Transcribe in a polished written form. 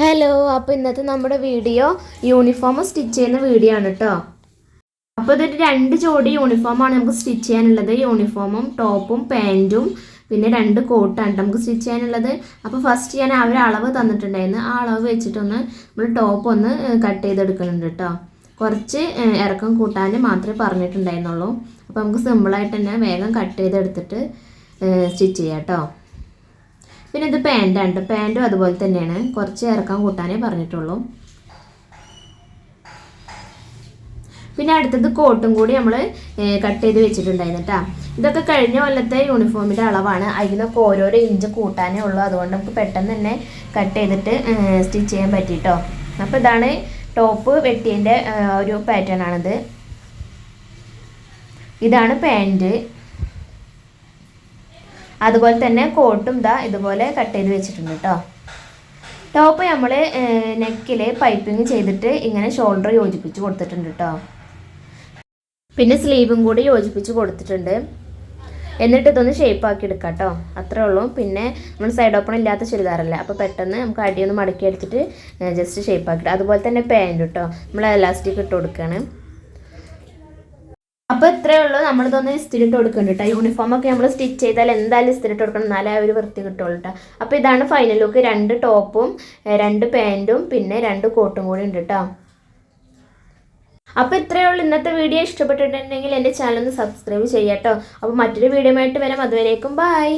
Hello, അപ്പോൾ ഇന്നത്തെ നമ്മുടെ വീഡിയോ യൂണിഫോം സ്റ്റിച്ച് ചെയ്യുന്ന വീഡിയോ ആണ് കേട്ടോ. അപ്പോൾ ഇതൊരു 2 ജോഡി യൂണിഫോമാണ് നമുക്ക് സ്റ്റിച്ച് ചെയ്യാനുള്ളത്. യൂണിഫോമും ടോപ്പും പാൻറ്റും പിന്നെ 2 കോട്ടാണ് നമുക്ക് സ്റ്റിച്ച് ചെയ്യാനുള്ളത്. അപ്പോൾ ഫസ്റ്റ് ഞാൻ അവർ അളവ് തന്നിട്ടുണ്ടായിരുന്നു. ആ അളവ് വെച്ചിട്ടൊന്ന് നമ്മൾ ടോപ്പ് ഒന്ന് കട്ട് ചെയ്തെടുക്കുന്നുണ്ട് കേട്ടോ. കുറച്ച് ഇറക്കം കൂട്ടാൻ മാത്രമേ പറഞ്ഞിട്ടുണ്ടായിരുന്നുള്ളൂ. അപ്പോൾ നമുക്ക് സിമ്പിളായിട്ട് തന്നെ വേഗം കട്ട് ചെയ്തെടുത്തിട്ട് സ്റ്റിച്ച് ചെയ്യാം കേട്ടോ. പിന്നെ ഇത് പാൻറ്റാണ്. പാൻറ്റും അതുപോലെ തന്നെയാണ്, കുറച്ച് ഇറക്കം കൂട്ടാനേ പറഞ്ഞിട്ടുള്ളൂ. പിന്നെ അടുത്തത് കോട്ടും കൂടി നമ്മൾ കട്ട് ചെയ്ത് വെച്ചിട്ടുണ്ടായിരുന്നു കേട്ടോ. ഇതൊക്കെ കഴിഞ്ഞ കൊല്ലത്തെ യൂണിഫോമിൻ്റെ അളവാണ്. അതിനൊക്കെ ഓരോരോ ഇഞ്ച് കൂട്ടാനേ ഉള്ളൂ. അതുകൊണ്ട് നമുക്ക് പെട്ടെന്ന് തന്നെ കട്ട് ചെയ്തിട്ട് സ്റ്റിച്ച് ചെയ്യാൻ പറ്റിട്ടോ. അപ്പോൾ ഇതാണ് ടോപ്പ് വെട്ടിയതിൻ്റെ ഒരു പാറ്റേൺ ആണിത്. ഇതാണ് പാൻറ്റ്. അതുപോലെ തന്നെ കോട്ടും ഇതുപോലെ കട്ട് ചെയ്ത് വെച്ചിട്ടുണ്ട് കേട്ടോ. ടോപ്പ് നമ്മൾ നെക്കിൽ പൈപ്പിങ് ചെയ്തിട്ട് ഇങ്ങനെ ഷോൾഡർ യോജിപ്പിച്ച് കൊടുത്തിട്ടുണ്ട് കേട്ടോ. പിന്നെ സ്ലീവും കൂടി യോജിപ്പിച്ച് കൊടുത്തിട്ടുണ്ട്. എന്നിട്ട് ഇതൊന്ന് ഷേപ്പ് ആക്കി എടുക്കാം കേട്ടോ. അത്രേ ഉള്ളൂ. പിന്നെ നമ്മൾ സൈഡ് ഓപ്പൺ ഇല്ലാത്ത ചുരിദാറല്ല, അപ്പോൾ പെട്ടെന്ന് നമുക്ക് അടിയൊന്ന് മടക്കി എടുത്തിട്ട് ജസ്റ്റ് ഷേപ്പ് ആക്കിയിട്ട്. അതുപോലെ തന്നെ പാൻറ്റ് കേട്ടോ, നമ്മൾ എലാസ്റ്റിക് ഇട്ട് കൊടുക്കുകയാണ്. അപ്പോൾ ഇത്രയേ ഉള്ളൂ. നമ്മളിതൊന്ന് ഇസ്തിരിട്ട് കൊടുക്കുന്നുണ്ട് കേട്ടോ. യൂണിഫോമൊക്കെ നമ്മൾ സ്റ്റിച്ച് ചെയ്താൽ എന്തായാലും ഇസ്തിരിട്ട് കൊടുക്കണം, എന്നാലേ അവർ വൃത്തി കിട്ടുള്ളൂ കേട്ടോ. അപ്പോൾ ഇതാണ് ഫൈനൽ ലുക്ക്. 2 ടോപ്പും 2 പാൻറ്റും പിന്നെ 2 കോട്ടും കൂടി ഉണ്ട് കേട്ടോ. അപ്പോൾ ഇത്രയേ ഉള്ളൂ. ഇന്നത്തെ വീഡിയോ ഇഷ്ടപ്പെട്ടിട്ടുണ്ടെങ്കിൽ എൻ്റെ ചാനൽ ഒന്ന് സബ്സ്ക്രൈബ് ചെയ്യാം കേട്ടോ. അപ്പോൾ മറ്റൊരു വീഡിയോ ആയിട്ട് വരാം. അതുവരേക്കും ബൈ.